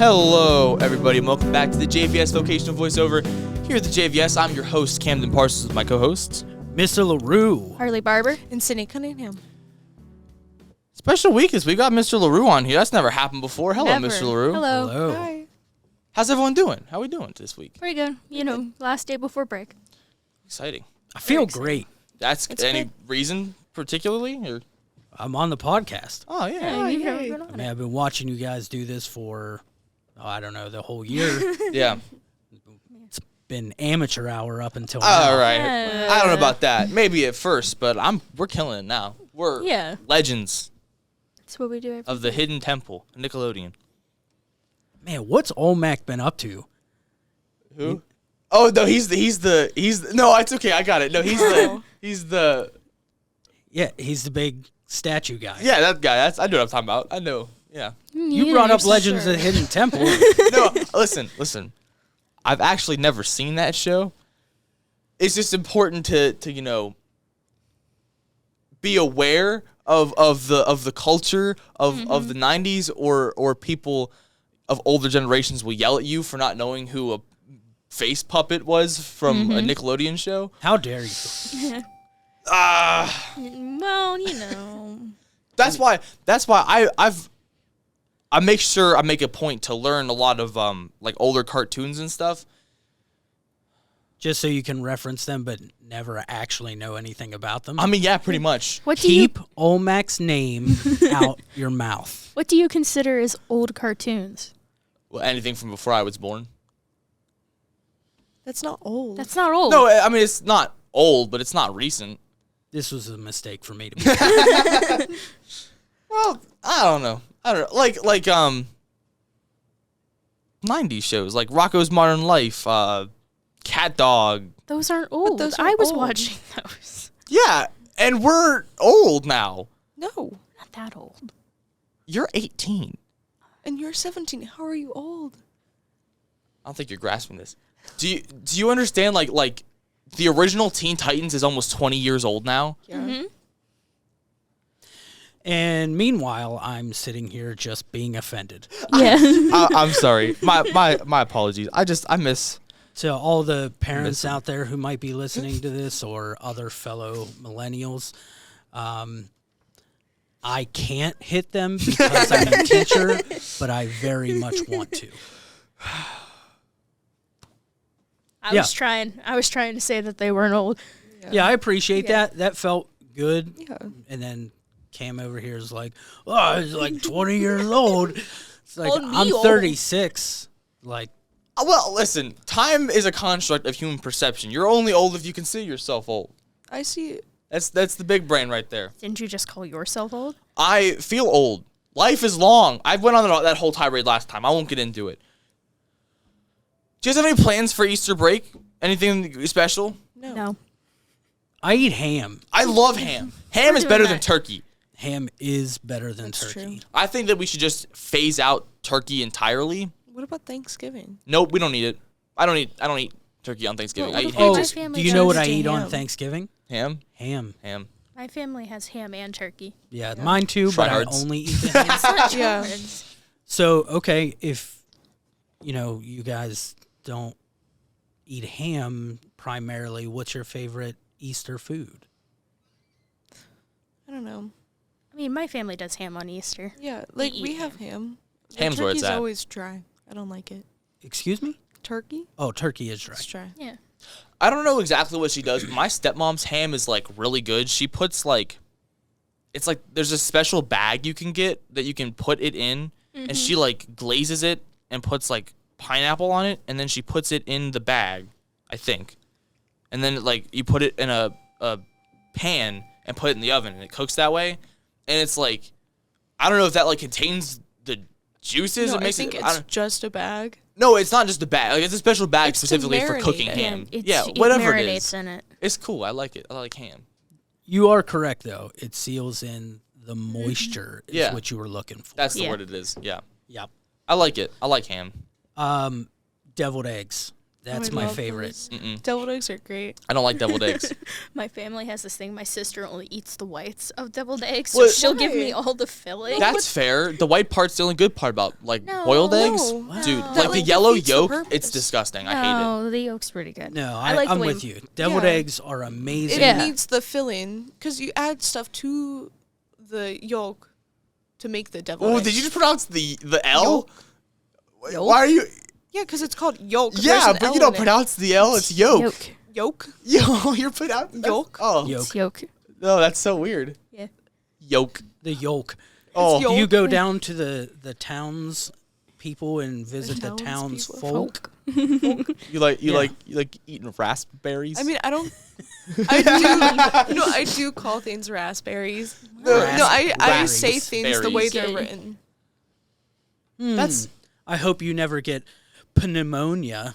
Hello, everybody, and welcome back to the JVS Vocational Voiceover. Here at the JVS, I'm your host, Camden Parsons, with my co-hosts, Mr. LaRue, Harley Barber, and Sydney Cunningham. Special week is we got Mr. LaRue on here. That's never happened before. Hello, Never. Mr. LaRue. Hello. Hello. Hi. How's everyone doing? How are we doing this week? Pretty good. You know, last day before break. Exciting. I feel great. That's It's any good. reason particularly? Or? I'm on the podcast. Oh, yeah. You've yay. never been I on mean, it. I've been watching you guys do this for, I don't know, the whole year. Yeah. It's been amateur hour up until All now. right. Yeah. I don't know about that. Maybe at first, but we're killing it now. We're Yeah. legends That's what we do. of the Hidden Temple, Nickelodeon. Man, what's Olmec been up to? Who? Oh no, he's no, it's okay. I got it. No, he's the Yeah, he's the big statue guy. yeah, that guy. I know what I'm talking about. I know. Yeah. You brought up Legends of the Hidden Temple. No, listen. I've actually never seen that show. It's just important to be aware of the culture of the 90s or people of older generations will yell at you for not knowing who a face puppet was from a Nickelodeon show. How dare you? Well, you know. That's why I make sure I make a point to learn a lot of like older cartoons and stuff. Just so you can reference them, but never actually know anything about them. I mean, yeah, pretty much. Keep Olmec's name out your mouth. What do you consider as old cartoons? Well, anything from before I was born. That's not old. That's not old. No, I mean it's not old, but it's not recent. This was a mistake for me to be. Well, I don't know. Like 90s shows like Rocko's Modern Life, Cat Dog. Those aren't old. those are I was old. watching those. Yeah, and we're old now. No. Not that old. You're 18. And you're 17. How are you old? I don't think you're grasping this. Do you understand like the original Teen Titans is almost 20 years old now? Yeah. And meanwhile, I'm sitting here just being offended. Yeah. I'm sorry. My apologies. I miss. To all the parents out there who might be listening to this or other fellow millennials, I can't hit them because I'm a teacher, but I very much want to. I was trying to say that they weren't old. Yeah, I appreciate that. That felt good. Yeah. And then Cam over here is like, oh, he's like 20 years old. It's like, Called me I'm old. 36. Like, Well, listen. Time is a construct of human perception. You're only old if you consider yourself old. I see. That's the big brain right there. Didn't you just call yourself old? I feel old. Life is long. I went on that whole tirade last time. I won't get into it. Do you guys have any plans for Easter break? Anything special? No. I eat ham. I love ham. Ham is doing better than that. turkey. Ham is better than That's turkey. true. I think that we should just phase out turkey entirely. What about Thanksgiving? Nope, we don't need it. I don't eat turkey on Thanksgiving. Well, I what eat if ham. Oh, My family do you know what I turns to eat on ham. Thanksgiving? Ham. Ham. My family has ham and turkey. Yeah, mine too, but I Tryhards. only eat the ham. Yeah. So, okay, if, you guys don't eat ham primarily, what's your favorite Easter food? I don't know. I mean, my family does ham on Easter. Yeah, like eat we have ham. The Ham's where it's turkey's at. always dry. I don't like it. Excuse me? Turkey? Oh, turkey is dry. It's dry. Yeah. I don't know exactly what she does, but my stepmom's ham is like really good. She puts it's like there's a special bag you can get that you can put it in, and she like glazes it and puts like pineapple on it, and then she puts it in the bag, I think, and then like you put it in a pan and put it in the oven, and it cooks that way, and it's like I don't know if that like contains the juices. No, It makes I think it. it's just a bag. No, it's not just a bag. Like, it's a special bag It's to specifically for cooking marinate it. ham. It's, Yeah, it whatever it marinates is. in it. It's cool. I like it. I like ham. You are correct, though. It seals in the moisture is Yeah. what you were looking for. That's the Yeah. word it is. Yeah. Yep. I like it. I like ham. Deviled eggs. That's I my love favorite. those. Deviled eggs are great. I don't like deviled eggs. My family has this thing. My sister only eats the whites of deviled eggs, so What? she'll give Why? me all the filling. That's fair. The white part's the only good part about like No. boiled eggs. No. Dude, No. like That, the like, yellow defeats the yolk, purpose. it's disgusting. I hate it. No, the yolk's pretty good. No, I like the I'm way- with you. Deviled Yeah. eggs are amazing. It Yeah. needs the filling because you add stuff to the yolk to make the deviled Oh, eggs. did you just pronounce the L? Yolk. Yolk? Why are you? Yeah, because it's called yolk. There's Yeah, an but L you don't in it. pronounce the L. It's yolk. Yolk. Yolk. Yo, you're pronouncing Yolk? Oh, Yolk. It's yolk. no, that's so weird. Yeah. Yolk. The yolk. Oh, yolk. Do you go down to the towns people and visit the towns towns people. folk? you like Yeah. eating raspberries? I mean, I don't. I do. No, I do call things raspberries. No, I Raspberries. say things the way they're Berries. written. That's. I hope you never get pneumonia.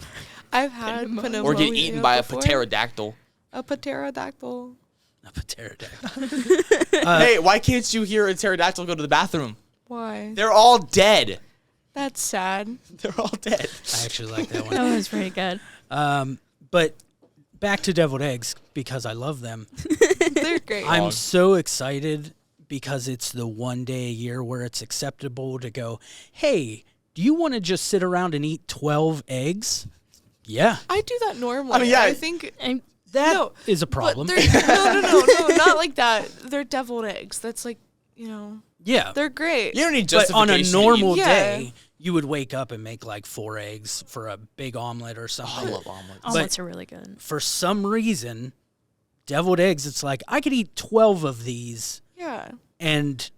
I've had pneumonia or get eaten by before. a pterodactyl. A pterodactyl. A pterodactyl. Hey, why can't you hear a pterodactyl go to the bathroom? Why? They're all dead. That's sad. They're all dead. I actually like that one. That was pretty good. But back to deviled eggs because I love them. They're great. I'm so excited because it's the one day a year where it's acceptable to go, hey, do you want to just sit around and eat 12 eggs? Yeah. I do that normally. I mean, yeah. I think. And That is No, a problem. But they're, no, not like that. They're deviled eggs. That's like, Yeah. they're great. You don't need But on a justification. normal Yeah. day, you would wake up and make like 4 eggs for a big omelet or I something. love omelets. omelets are really good. For some reason, deviled eggs, it's like I could eat 12 of these Yeah. and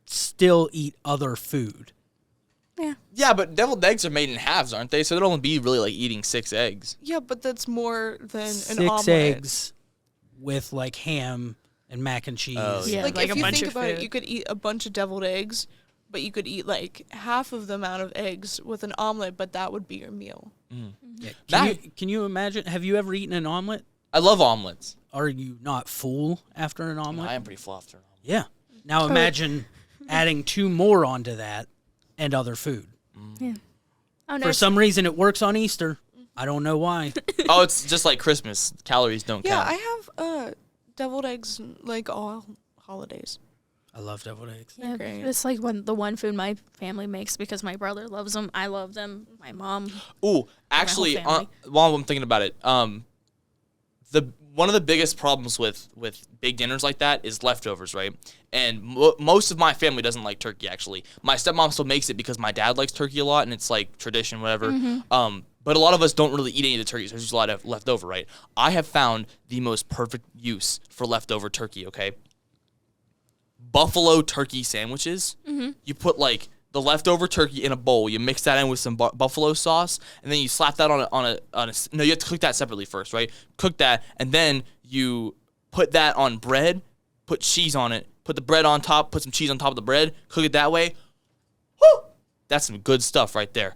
still eat other food. Yeah, but deviled eggs are made in halves, aren't they? So it'd only be really like eating 6 eggs. Yeah, but that's more than an 6 omelet. eggs with like ham and mac and cheese. Oh, Yeah, Like, like if a you bunch think of about it, food. you could eat a bunch of deviled eggs, but you could eat like half of the amount of eggs with an omelet, but that would be your meal. Yeah. That- Can you imagine? Have you ever eaten an omelet? I love omelets. Are you not full after an omelet? I am pretty full after an omelet. Yeah. Now imagine adding 2 more onto that and other food. Oh no, For some reason, it works on Easter. I don't know why. Oh, it's just like Christmas. Calories don't Yeah, count. I have deviled eggs like all holidays. I love deviled eggs. yeah, great. it's like the one food my family makes because my brother loves them. I love them. My mom. Ooh, actually, family. while I'm thinking about it, one of the biggest problems with big dinners like that is leftovers, right? And most of my family doesn't like turkey. Actually, my stepmom still makes it because my dad likes turkey a lot, and it's like tradition, whatever. But a lot of us don't really eat any of the turkeys. There's just a lot of left over, right? I have found the most perfect use for leftover turkey. Okay, buffalo turkey sandwiches. You put like the leftover turkey in a bowl. You mix that in with some buffalo sauce, and then you slap that on a. No, you have to cook that separately first, right? Cook that, and then you put that on bread. Put cheese on it. Put the bread on top. Put some cheese on top of the bread. Cook it that way. Woo! That's some good stuff right there.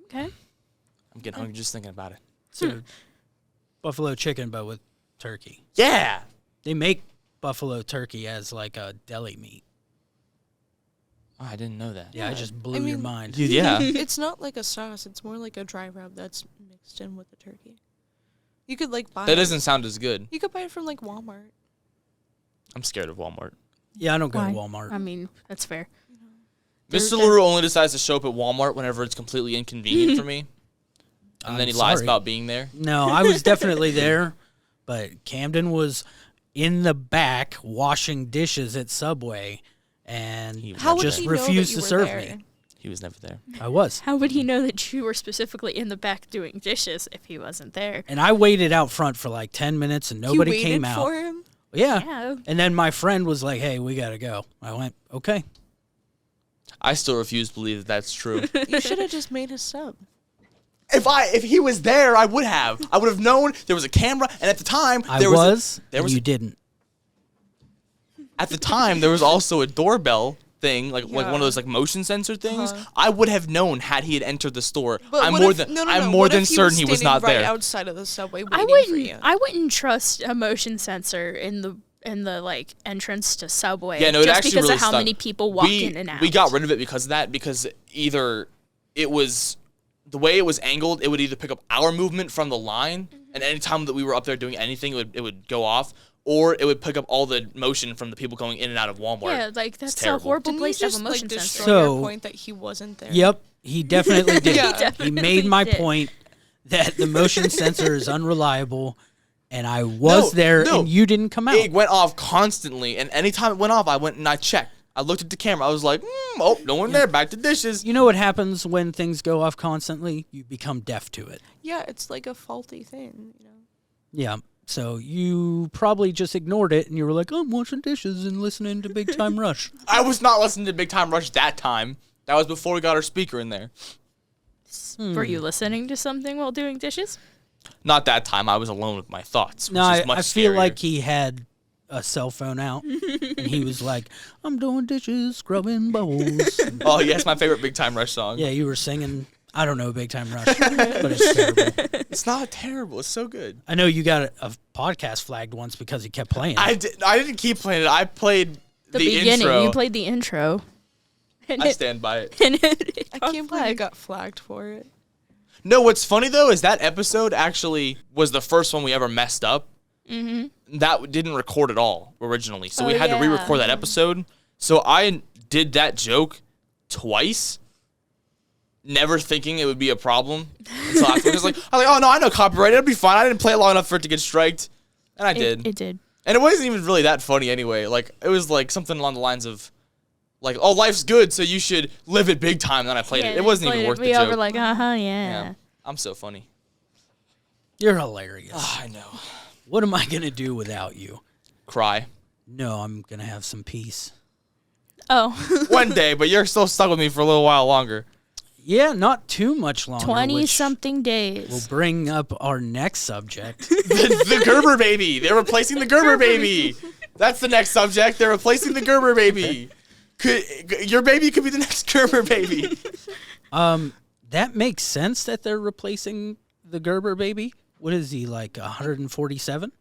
Okay. I'm getting hungry just thinking about it. So, buffalo chicken, but with turkey. Yeah. They make buffalo turkey as like a deli meat. Oh, I didn't know that. Yeah, I just blew I your mean- mind. Dude, yeah. It's not like a sauce. It's more like a dry rub that's mixed in with the turkey. You could like buy That it. doesn't sound as good. You could buy it from like Walmart. I'm scared of Walmart. Yeah, I don't go Why? to Walmart. I mean, that's fair. Mr. LaRue only decides to show up at Walmart whenever it's completely inconvenient for me. And then I'm he lies sorry. about being there. No, I was definitely there, but Camden was in the back washing dishes at Subway and He was How would never just he there. know refused that to you serve were there? me. He was never there. I was. How would he know that you were specifically in the back doing dishes if he wasn't there? And I waited out front for like 10 minutes and nobody you came waited out. for him? Yeah. Yeah. And then my friend was like, hey, we got to go. I went, okay. I still refuse to believe that that's true. You should have just made a sub. If he was there, I would have. I would have known there was a camera, and at the time I there was, there and was you didn't. at the time there was also a doorbell thing, like one of Yeah. those like motion sensor things. I would have known had he had entered the store. But I'm what more if- than no, no, I'm no. more What than if certain he was standing not right there. outside of the subway I waiting for you. wouldn't. I wouldn't trust a motion sensor in the like entrance to Subway. Yeah, no, it just actually because really of how stunk. many people walk in and out. We got rid of it because of that, because either it was the way it was angled, it would either pick up our movement from the line, and anytime that we were up there doing anything, it would go off, or it would pick up all the motion from the people going in and out of Walmart. Yeah, like that's a terrible. horrible Didn't place you to have a just motion destroy sensor. So- your point that he wasn't there? Yep, he definitely did. Yeah. He definitely He made my did. point that the motion sensor is unreliable, and I was there, and you didn't come out. It went off constantly, and anytime it went off, I went and I checked. I looked at the camera. I was like, oh, no one there. Back to dishes. You know what happens when things go off constantly? You become deaf to it. Yeah, it's like a faulty thing, you know. Yeah. So you probably just ignored it, and you were like, I'm washing dishes and listening to Big Time Rush. I was not listening to Big Time Rush that time. That was before we got our speaker in there. Were you listening to something while doing dishes? Not that time. I was alone with my thoughts. No, Which is much I feel scarier. like he had a cell phone out, and he was like, I'm doing dishes, scrubbing bowls. Oh, yes, my favorite Big Time Rush song. Yeah, you were singing, I don't know, Big Time Rush, but it's terrible. It's not terrible. It's so good. I know you got a podcast flagged once because he kept playing. I didn't keep playing it. I played The the beginning. intro. You played the intro. And I stand by it. I can't believe you got flagged for it. No, what's funny, though, is that episode actually was the first one we ever messed up. Mm-hmm. That didn't record at all originally. So we had to re-record that episode. So I did that joke twice, never thinking it would be a problem. Until afterwards, I was like, oh, no, I know copyright. It'll be fine. I didn't play it long enough for it to get striked. And I did. It did. And it wasn't even really that funny anyway. Like, it was like something along the lines of, like, oh, life's good, so you should live it big time. And then I played it. It wasn't even worth the We all joke. were like, yeah. Yeah. I'm so funny. You're hilarious. I know. What am I going to do without you? Cry. No, I'm going to have some peace. Oh. One day, but you're still stuck with me for a little while longer. Yeah, not too much longer. 20-something We'll days. bring up our next subject. The Gerber baby. They're replacing the Gerber baby. That's the next subject. They're replacing the Gerber baby. Your baby could be the next Gerber baby. That makes sense that they're replacing the Gerber baby. What is he, like 147?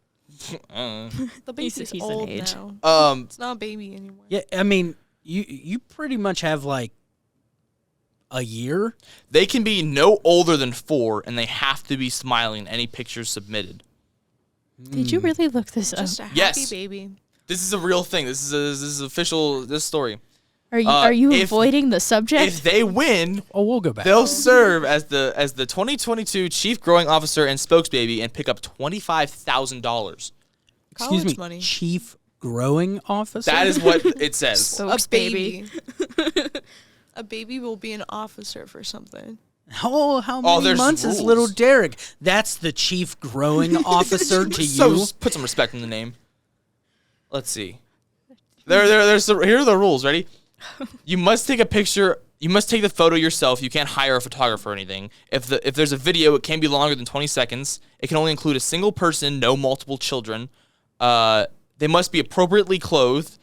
The baby's He's an old age. now. It's not a baby anymore. Yeah, I mean, you pretty much have like a year. They can be no older than 4, and they have to be smiling in any pictures submitted. Did you really look this up? Just a happy Yes. baby. This is a real thing. This is official. This story. Are you if- avoiding the subject? If they win, Oh, we'll go back. they'll serve as the 2022 Chief Growing Officer and Spokesbaby and pick up $25,000. Excuse me, College money. Chief Growing Officer? That is what it says. Spokes A baby. baby. A baby will be an officer for something. Oh, how many there's months is rules. little Derek? That's the Chief Growing Officer to So you? just put some respect in the name. Let's see. Here are the rules. Ready? You must take a picture. You must take the photo yourself. You can't hire a photographer or anything. If there's a video, it can't be longer than 20 seconds. It can only include a single person, no multiple children. They must be appropriately clothed.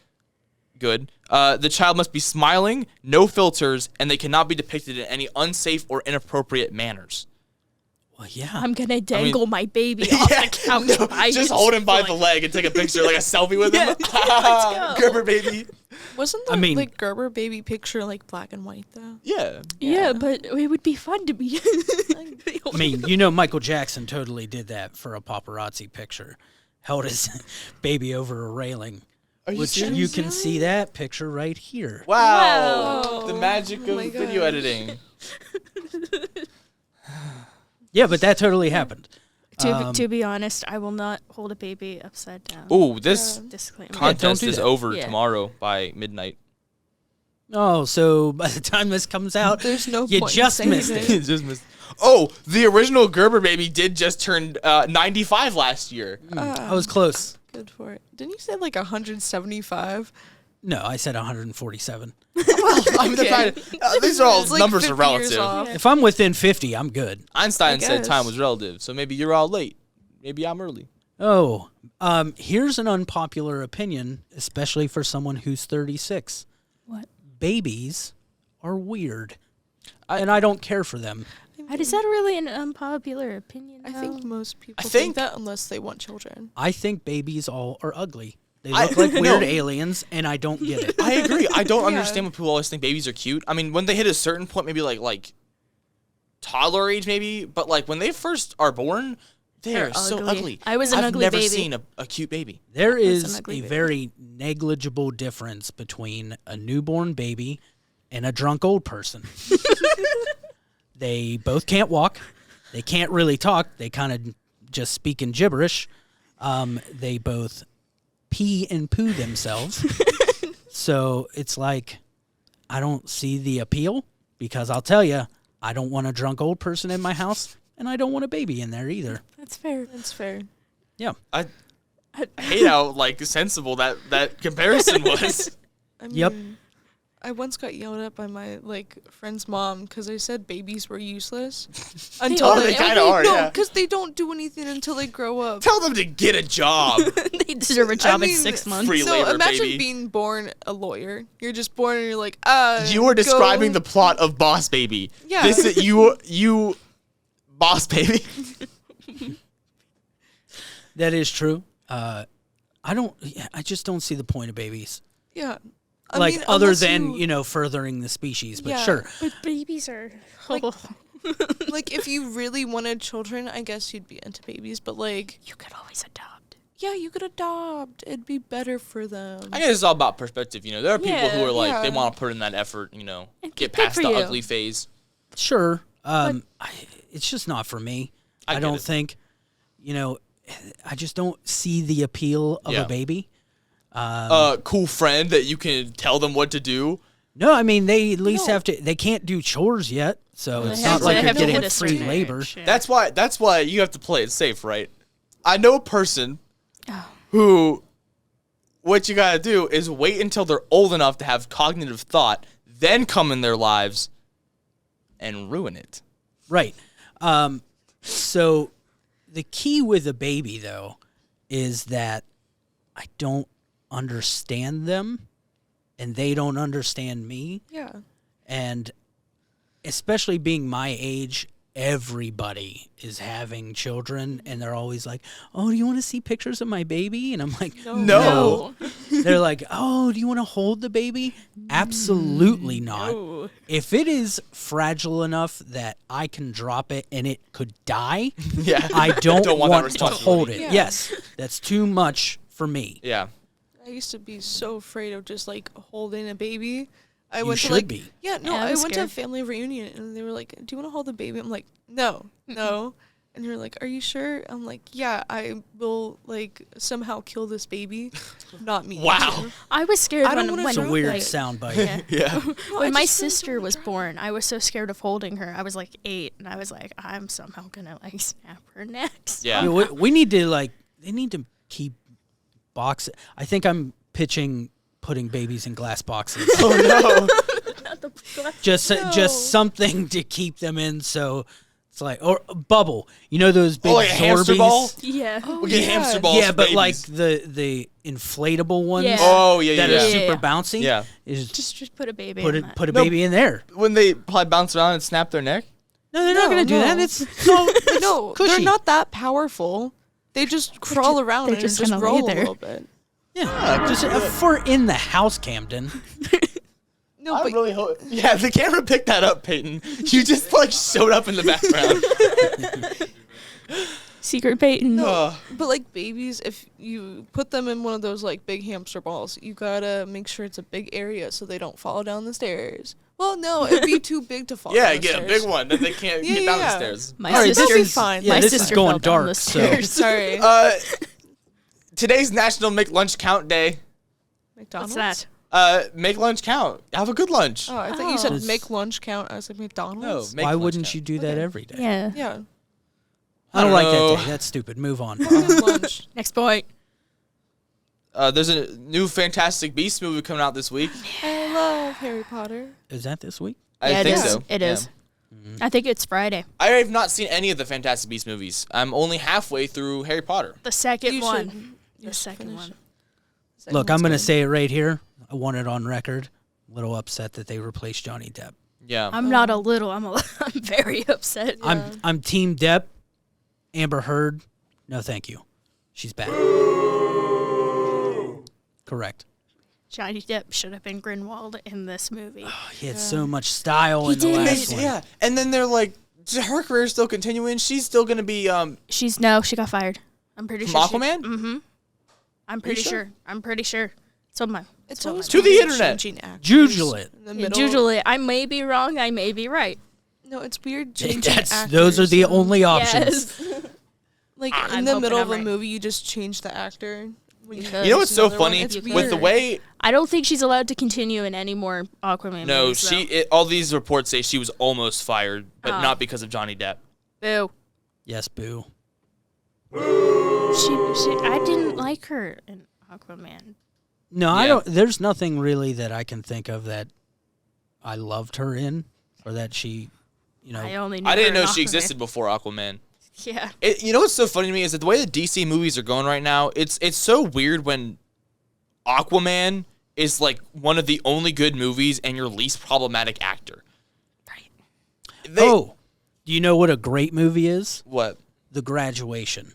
Good. The child must be smiling, no filters, and they cannot be depicted in any unsafe or inappropriate manners. Well, yeah. I'm gonna dangle my baby off the couch. by Just his hold him by foot. the leg and take a picture, like a selfie with him. go. Gerber baby. Wasn't the I mean- like Gerber baby picture like black and white though? Yeah. Yeah, but it would be fun to be. I mean, you know, Michael Jackson totally did that for a paparazzi picture. Held his baby over a railing. Are you Which serious? you can see that picture right here. Wow. Wow. The magic Oh of my video gosh. editing. Yeah, but that totally happened. To be honest, I will not hold a baby upside down. Ooh, this Disclaimer. contest do is that. over Yeah. tomorrow by midnight. Oh, so by the time this comes out, There's no you point in just saying missed it. Just missed. Oh, the original Gerber baby did just turn 95 last year. I was close. Good for it. Didn't you say like 175? No, I said 147. I mean, they're trying to- these are all It's like numbers are 50 years relative. off. If I'm within 50, I'm good. Einstein said guess. time was relative, so maybe you're all late. Maybe I'm early. Oh, here's an unpopular opinion, especially for someone who's 36. What? Babies are weird, and I don't care for them. Is that really an unpopular opinion? I think though? most people I think think- that unless they want children. I think babies all are ugly. They I- look like no. weird aliens, and I don't get it. I agree. I don't Yeah. understand when people always think babies are cute. I mean, when they hit a certain point, maybe like toddler age maybe, but like when they first are born, they're so ugly. I was an I've ugly never baby. seen a cute baby. There was an is ugly a baby. very negligible difference between a newborn baby and a drunk old person. They both can't walk. They can't really talk. They kind of just speak in gibberish. They both pee and poo themselves. So it's like, I don't see the appeal because I'll tell you, I don't want a drunk old person in my house and I don't want a baby in there either. That's fair. That's fair. Yeah. I hate how like sensible that comparison was. I mean, Yep. I once got yelled at by my friend's mom because I said babies were useless until are. They kinda are, No, yeah. because they don't do anything until they grow up. Tell them to get a job. They deserve a job in mean, 6 months. free So labor, imagine baby. being born a lawyer. You're just born and you're like, You were describing go. the plot of Boss Baby. Yeah. This you Boss Baby. That is true. I just don't see the point of babies. Yeah. Other unless than, furthering the species, but Yeah. sure. But babies are. like if you really wanted children, I guess you'd be into babies. But You could always adopt. yeah, you could adopt. It'd be better for them. I guess it's all about perspective. There are people who are like Yeah. they want to put in that effort. And Get good past for the you. ugly phase. Sure. It's just not for me. I I get don't it. think, I just don't see the appeal of Yeah. a baby. Cool friend that you can tell them what to do. No, I mean, they at least No. have to, they can't do chores yet. So They it's have not to- like they you're have to getting hit a free certain labor. age, yeah. That's why you have to play it safe, right? I know a person Oh. who what you gotta do is wait until they're old enough to have cognitive thought, then come in their lives and ruin it. Right. So the key with a baby, though, is that I don't understand them and they don't understand me. Yeah. And especially being my age, everybody is having children and they're always like, oh, do you want to see pictures of my baby? And I'm like, No. They're like, oh, do you want to hold the baby? Absolutely not. No. If it is fragile enough that I can drop it and it could die, Yeah. I don't, Don't want that want to hold it. responsibility. Yeah. Yes, that's too much for me. Yeah. I used to be so afraid of just holding a baby. I You went should to be. Yeah, no, Yeah, I I was went to a scared. family reunion and they were like, "Do you want to hold the baby?" I'm like, "No, no." And they're like, "Are you sure?" I'm like, "Yeah, I will somehow kill this baby, not me." Wow. I was scared I don't when wanna It's a Right. weird like, soundbite. Yeah. Yeah. No, When I my just really sister don't was wanna born, I was so scared of holding her. I was 8, and I was like, I'm somehow gonna snap her next. Yeah. You know, we need to they need to keep boxes. I think I'm pitching putting babies in glass boxes. Oh no. just something to keep them in, so it's or a bubble. You know those big like a hamster Zorbies? ball? Yeah. We get yeah. hamster balls. Yeah, for but babies. the inflatable ones Yeah. Oh yeah, that yeah. are yeah. super Yeah. bouncy. Yeah. Is Just put a baby put in it that. put a No. baby in there. When they probably bounce around and snap their neck. No, they're not No, going to do that. no. It's so No, cushy. they're not that powerful. They just crawl around they're and just just gonna roll lay a there. little bit. Yeah, just for in the house, Camden. No, I but really hope. Yeah, the camera picked that up, Peyton. You just showed up in the background. Secret Peyton. But babies, if you put them in one of those big hamster balls, you gotta make sure it's a big area so they don't fall down the stairs. Well, no, it'd be too big to fall Yeah, down the get a stairs. big one that they can't Yeah, get down the yeah. stairs. My All right, sister. That'd be fine. Yeah, my this is sister going fell down the dark, so- stairs. Sorry. Today's National Make Lunch Count Day. McDonald's? What's that? Make lunch count. Have a good lunch. Oh, I thought you said It's- make lunch count. I was like, No, McDonald's? make Why lunch wouldn't count. you do that Okay. every day? Yeah. Yeah. I don't like know. that day. That's stupid. Move on. lunch. Next point. There's a new Fantastic Beasts movie coming out this week. I love Harry Potter. Is that this week? I Yeah, it think is. so. It Yeah. is. I think it's Friday. I have not seen any of the Fantastic Beasts movies. I'm only halfway through Harry Potter. The second You one. should- you The should second finish one. it. Second Look, I'm one's going to good. say it right here. I want it on record. A little upset that they replaced Johnny Depp. Yeah. I'm not a little. I'm very upset. I'm Team Depp. Amber Heard. No, thank you. She's bad. Correct. Johnny Depp should have been Grindelwald in this movie. He had so much style He in the did. last one. Yeah, and then they're her career's still continuing. She's still gonna be She got fired. I'm pretty from sure. Aquaman. Mm-hmm. I'm pretty sure? sure. I'm pretty sure. So my. It's so always my- To the weird internet. changing actors Jujule it. in the Yeah, middle. usually, I may be wrong. I may be right. No, it's weird changing actors. Those are the only options. Yes. Like I'm in the hoping middle I'm of a right. movie, you just change the actor. When You You know what's so another one. funny It's with with weird. the way? I don't think she's allowed to continue in any more Aquaman No, movies. all these reports say she was almost fired, but Oh. not because of Johnny Depp. Boo. Yes, boo. I didn't like her in Aquaman. No, I Yeah. don't. There's nothing really that I can think of that I loved her in, or that she, I only knew I didn't her know in she Aquaman. existed before Aquaman. Yeah. You know what's so funny to me is that the way the DC movies are going right now, it's so weird when Aquaman is like one of the only good movies and your least problematic actor. Right. Oh, do you know what a great movie is? What? The Graduation.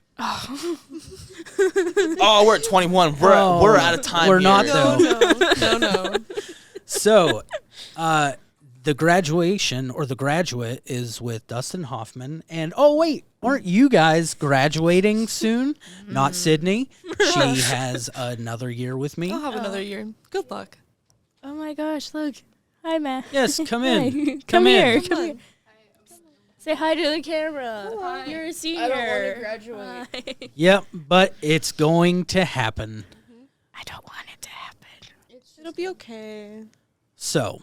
Oh, we're at 21. We're out of time. We're here. not, No, no. So, The Graduation or The Graduate is with Dustin Hoffman. And oh, wait, aren't you guys graduating soon? Not Sydney. She has another year with me. I'll have another year. Good luck. Oh my gosh! Look. Hi, Matt. Yes, come in. Hi. Come here. in. Come here. Say hi to the camera. Hi. You're a senior. I don't want to graduate. Hi. Yep, but it's going to happen. I don't want it to happen. It'll be okay. So,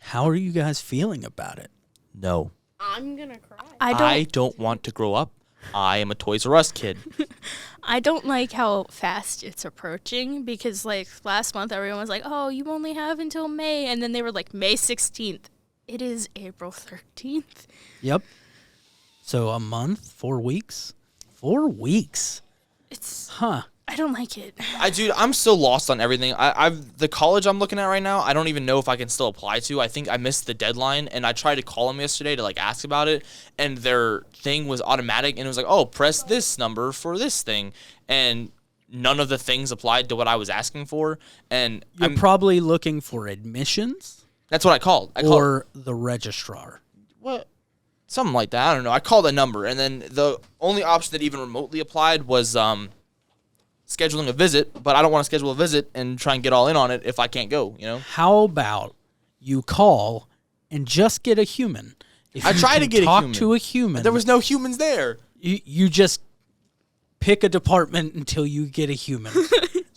how are you guys feeling about it? No. I'm gonna cry. I don't want to grow up. I am a Toys R Us kid. I don't like how fast it's approaching because, like, last month everyone was like, oh, you only have until May. And then they were like, May 16th. It is April 13th. Yep. So a month, 4 weeks? 4 weeks. It's, Huh. I don't like it. I'm so lost on everything. The college I'm looking at right now, I don't even know if I can still apply to. I think I missed the deadline, and I tried to call them yesterday to like ask about it, and their thing was automatic, and it was like, oh, press this number for this thing, and none of the things applied to what I was asking for, and You're probably looking for admissions that's what I called. or the registrar. What? Something like that. I don't know. I called a number, and then the only option that even remotely applied was scheduling a visit, but I don't want to schedule a visit and try and get all in on it if I can't go, you know? How about you call and just get a human? If I you tried can to get a talk human. to a human. There was no humans there. You just pick a department until you get a human.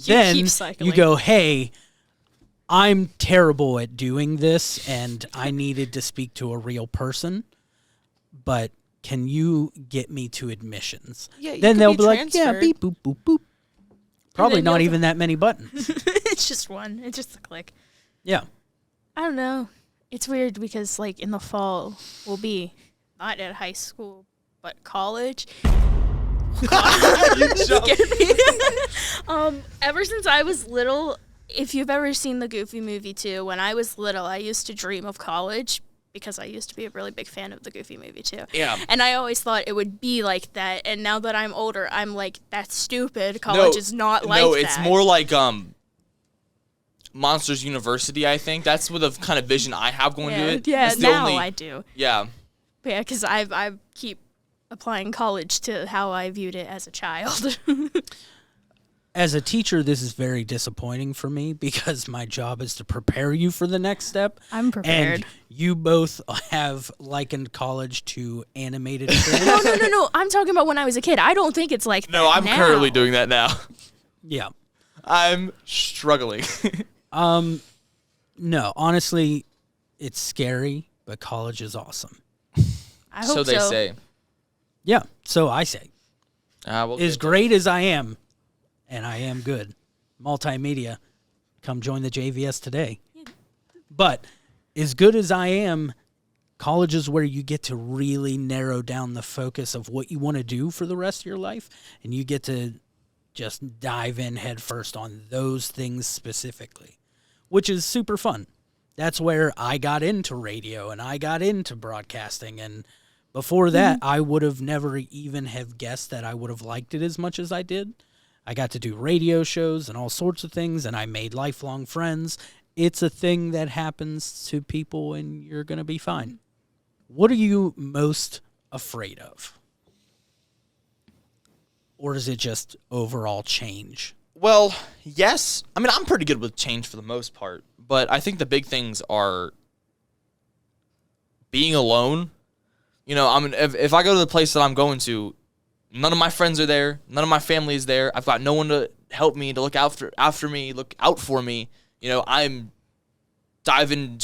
Then keep cycling. you go, hey, I'm terrible at doing this, and I needed to speak to a real person, but can you get me to admissions? Yeah, you then could they'll be be like, yeah, transferred. beep, boop, boop, boop. Probably then not you'll- even that many buttons. It's just one. It's just a click. Yeah. I don't know. It's weird because, like, in the fall, we'll be not at high school, but college. Ever since I was little, if you've ever seen the Goofy movie too, when I was little, I used to dream of college because I used to be a really big fan of the Goofy movie too. Yeah. And I always thought it would be like that. And now that I'm older, I'm like, that's stupid. College is not like that. No, it's more like Monsters University, I think. That's what the kind of vision I have going to it. Yeah, That's the now only- I do. Yeah. Yeah, because I keep applying college to how I viewed it as a child. As a teacher, this is very disappointing for me because my job is to prepare you for the next step. I'm prepared. And you both have likened college to animated film. No. I'm talking about when I was a kid. I don't think it's like No, that I'm now. currently doing that now. Yeah. I'm struggling. No, honestly, it's scary, but college is awesome. I hope So they say. Yeah, so I say. We'll As get- great as I am, and I am good, multimedia, come join the JVS today. But as good as I am, college is where you get to really narrow down the focus of what you want to do for the rest of your life, and you get to just dive in head first on those things specifically, which is super fun. That's where I got into radio and I got into broadcasting, and before that, I would have never even have guessed that I would have liked it as much as I did. I got to do radio shows and all sorts of things, and I made lifelong friends. It's a thing that happens to people, and you're going to be fine. What are you most afraid of? Or is it just overall change? Well, yes. I mean, I'm pretty good with change for the most part, but I think the big things are being alone. You know, I mean, if I go to the place that I'm going to, none of my friends are there, none of my family is there. I've got no one to help me, to look after me, look out for me. You know, I'm diving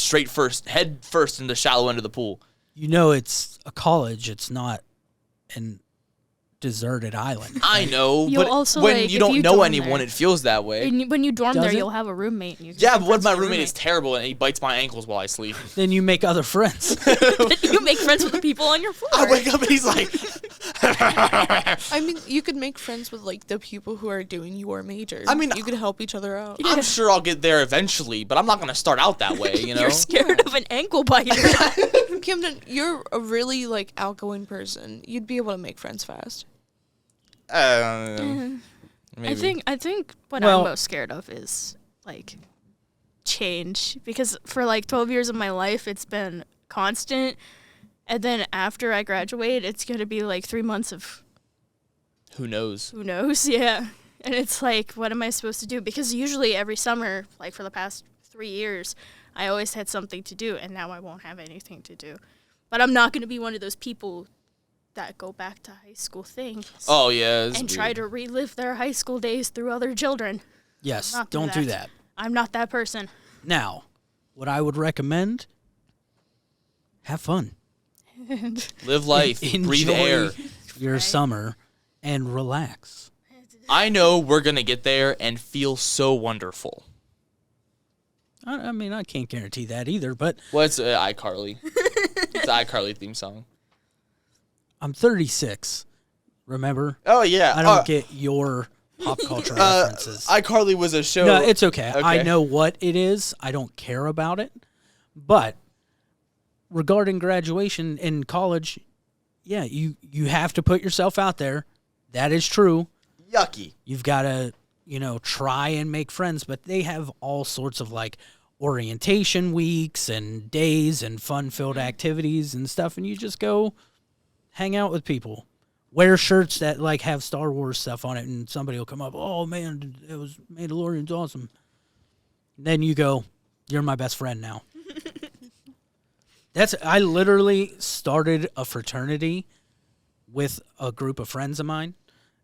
head first into the shallow end of the pool. You know, it's a college. It's not an deserted island. I know, You'll but also, when like, you if don't you know dorm anyone, there- it feels that way. And when you dorm Does there, it? you'll have a roommate. And you can Yeah, be but what if friends my with your roommate is terrible and he bites my ankles while I sleep? Then you make other friends. You make friends with the people on your floor. I wake up and he's like, I mean, you could make friends with like the people who are doing your major. I mean, you could help each other out. I'm sure I'll get there eventually, but I'm not going to start out that way, you know? You're scared of an ankle biter. Camden, you're a really like outgoing person. You'd be able to make friends fast. Maybe. I think what Well- I'm most scared of is like change, because for like 12 years of my life it's been constant, and then after I graduate it's going to be like 3 months of Who knows? who knows. Yeah. And it's like, what am I supposed to do? Because usually every summer, like for the past 3 years, I always had something to do, and now I won't have anything to do. But I'm not going to be one of those people that go back to high school things Oh, yeah. and try to relive their high school days through other children. Yes, Not don't do that. I'm not that person. Now, what I would recommend, have fun. Live life, breathe Enjoy air. your Right. summer and relax. I know we're going to get there and feel so wonderful. I mean, I can't guarantee that either, but Well, it's iCarly. It's the iCarly theme song. I'm 36. Remember? Oh, yeah. I don't get your pop culture references. iCarly was a show. No, it's okay. I Okay. know what it is. I don't care about it. But regarding graduation in college, yeah, you have to put yourself out there. That is true. Yucky. You've got to, try and make friends, but they have all sorts of like orientation weeks and days and fun-filled activities and stuff, and you just go hang out with people. Wear shirts that like have Star Wars stuff on it, and somebody will come up, "Oh man, it was Mandalorian's awesome." Then you go, "You're my best friend now." I literally started a fraternity with a group of friends of mine,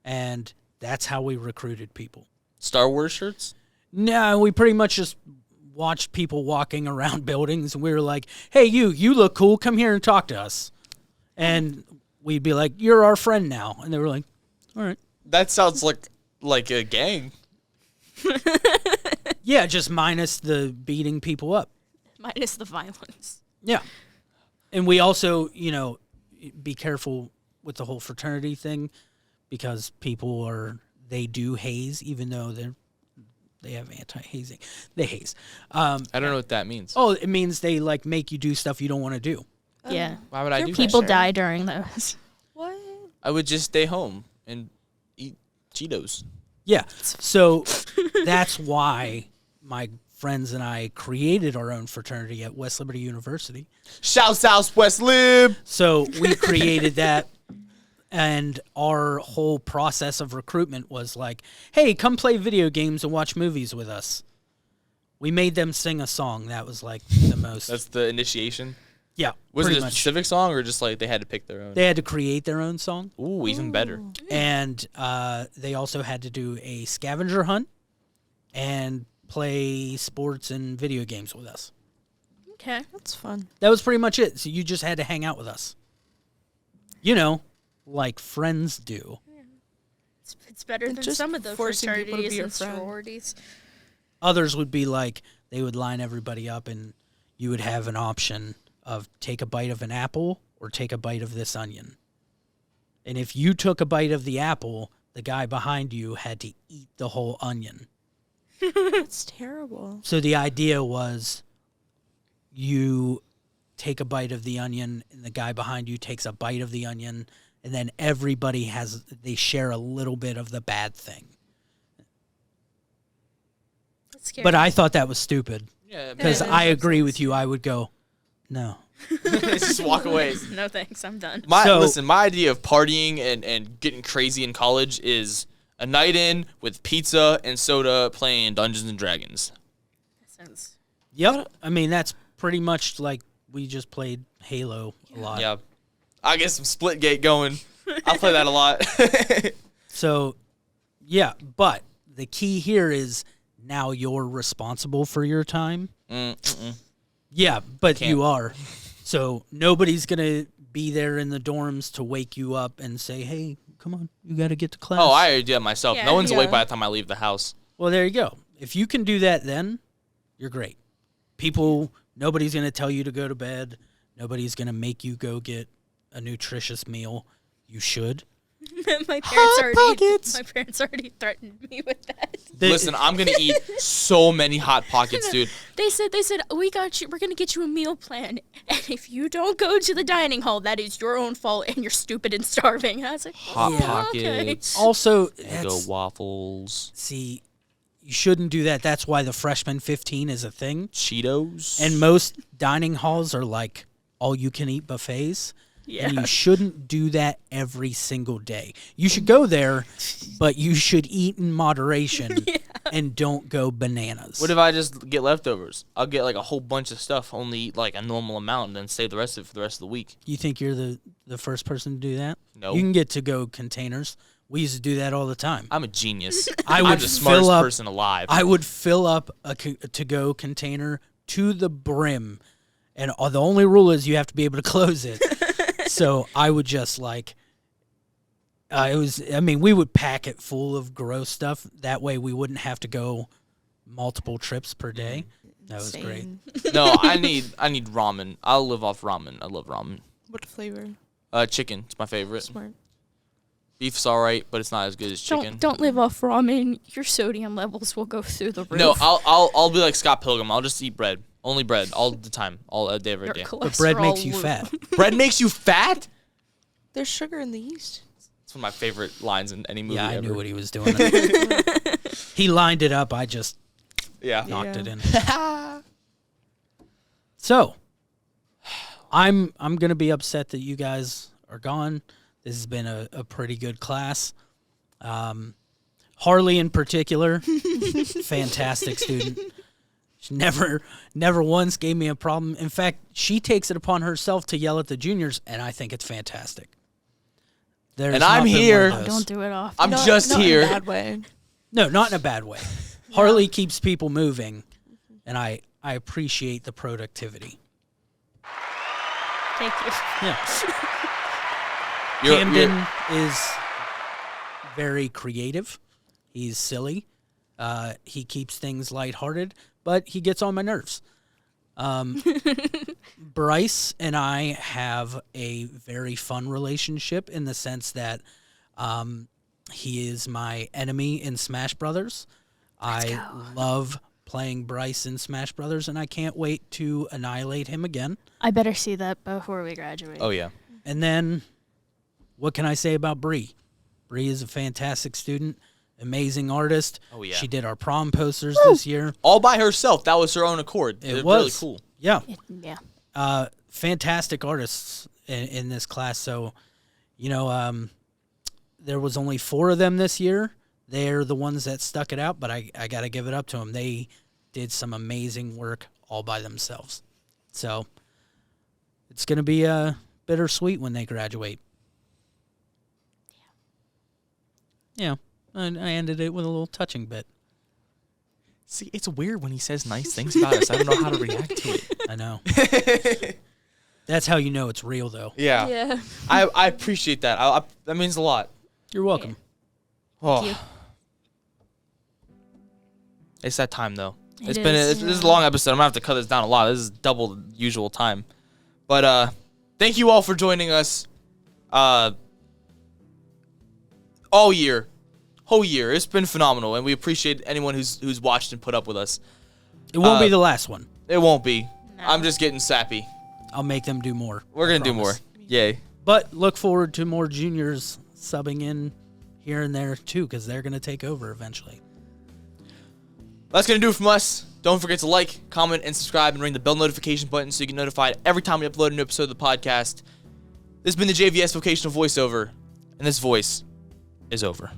and that's how we recruited people. Star Wars shirts? No, we pretty much just watched people walking around buildings, and we were like, "Hey, you look cool. Come here and talk to us." And we'd be like, "You're our friend now." And they were like, "All right." That sounds like a gang. Yeah, just minus the beating people up. Minus the violence. Yeah. And we also, be careful with the whole fraternity thing, because they do haze, even though they have anti-hazing. They haze. I don't know what that means. Oh, it means they like make you do stuff you don't want to do. Yeah. Why would I do that? People Sure. die during those. What? I would just stay home and eat Cheetos. Yeah. So that's why my friends and I created our own fraternity at West Liberty University. Shouts out West Lib. So we created that, and our whole process of recruitment was like, "Hey, come play video games and watch movies with us." We made them sing a song. That was like the most. That's the initiation. Yeah. Was it pretty a much. specific song or just like they had to pick their own? They had to create their own song, Ooh, even better. and they also had to do a scavenger hunt and play sports and video games with us. Okay. That's fun. That was pretty much it. So you just had to hang out with us. Like friends do. It's better than Just some of the forcing people to fraternities be your and friend. sororities. Others would be like, they would line everybody up, and you would have an option of take a bite of an apple or take a bite of this onion. And if you took a bite of the apple, the guy behind you had to eat the whole onion. That's terrible. So the idea was you take a bite of the onion, and the guy behind you takes a bite of the onion, and then everybody they share a little bit of the bad thing. That's scary. But I thought that was stupid, Yeah, because Yeah, I that agree makes with you. I would go, No. Just walk away. No thanks, I'm done. Listen, my idea of partying and getting crazy in college is a night in with pizza and soda playing Dungeons and Dragons. That sounds. Yep. I mean, that's pretty much like we just played Halo a lot. Yeah. I get some Splitgate going. I'll play that a lot. So, yeah, but the key here is now you're responsible for your time. Yeah, but Can't. you are. So nobody's going to be there in the dorms to wake you up and say, hey, come on, you got to get to class. Oh, I already do that myself. Yeah. No one's awake Yeah. by the time I leave the house. Well, there you go. If you can do that then, you're great. Nobody's going to tell you to go to bed. Nobody's going to make you go get a nutritious meal. You should. my parents already threatened me with that. Listen, I'm going to eat so many Hot Pockets, dude. They said we got you. We're gonna get you a meal plan, and if you don't go to the dining hall, that is your own fault, and you're stupid and starving. And I was like, Hot okay. Pockets. Also, Eggo waffles. see, you shouldn't do that. That's why the freshman 15 is a thing. Cheetos. And most dining halls are like all-you-can-eat buffets. Yeah. And you shouldn't do that every single day. You should go there, but you should eat in moderation and don't go bananas. What if I just get leftovers? I'll get like a whole bunch of stuff, only eat like a normal amount, and then save the rest of it for the rest of the week. You think you're the first person to do that? No. You can get to-go containers. We used to do that all the time. I'm a genius. I would I'm the smartest fill up- person alive. I would fill up a to-go container to the brim, and the only rule is you have to be able to close it. So I would just we would pack it full of gross stuff. That way we wouldn't have to go multiple trips per day. That was great. Insane. No, I need ramen. I'll live off ramen. I love ramen. What flavor? Chicken. It's my favorite. Smart. Beef's alright, but it's not as good as chicken. Don't live off ramen. Your sodium levels will go through the roof. No, I'll be like Scott Pilgrim. I'll just eat bread. Only bread all the time. All day every Your day. But bread makes cholesterol you will- fat. Bread makes you fat? There's sugar in the yeast. It's one of my favorite lines in any movie Yeah, I ever. knew what he was doing. He lined it up. I just Yeah. knocked it Yeah. in. So, I'm gonna be upset that you guys are gone. This has been a pretty good class. Harley in particular, fantastic student. She never once gave me a problem. In fact, she takes it upon herself to yell at the juniors, and I think it's fantastic. There's And I'm not been one here. of I those. don't do it often. I'm Not- just not here. In a bad way. No, not in a bad way. Harley keeps people moving, and I appreciate the productivity. Thank you. Yeah. You're- Camden is very creative. He's silly. He keeps things lighthearted, but he gets on my nerves. Bryce and I have a very fun relationship in the sense that he is my enemy in Smash Brothers. I love playing Bryce in Smash Brothers, and I can't wait to annihilate him again. I better see that before we graduate. Oh, yeah. And then, what can I say about Bree? Bree is a fantastic student, amazing artist. Oh, yeah. She did our prom posters this year. All by herself. That was her own accord. It They're was really cool. Yeah. Yeah. Fantastic artists in this class. So, there was only 4 of them this year. They're the ones that stuck it out, but I got to give it up to them. They did some amazing work all by themselves. So, it's going to be bittersweet when they graduate. Yeah. I ended it with a little touching bit. See, it's weird when he says nice things about us. I don't know how to react to it. I know. That's how you know it's real, though. Yeah. Yeah. I appreciate that. That means a lot. You're welcome. Oh. you. It's that time, though. It This is, is a long episode. I'm going to have to cut this down a lot. This is double the usual time. But thank you all for joining us all year. Whole year. It's been phenomenal, and we appreciate anyone who's watched and put up with us. It won't be the last one. It won't be. No. I'm just getting sappy. I'll make them do more. We're going to do more. promise. Yay. But look forward to more juniors subbing in here and there, too, because they're going to take over eventually. That's going to do it from us. Don't forget to like, comment, and subscribe, and ring the bell notification button so you get notified every time we upload a new episode of the podcast. This has been the JVS Vocational Voiceover, and this voice is over.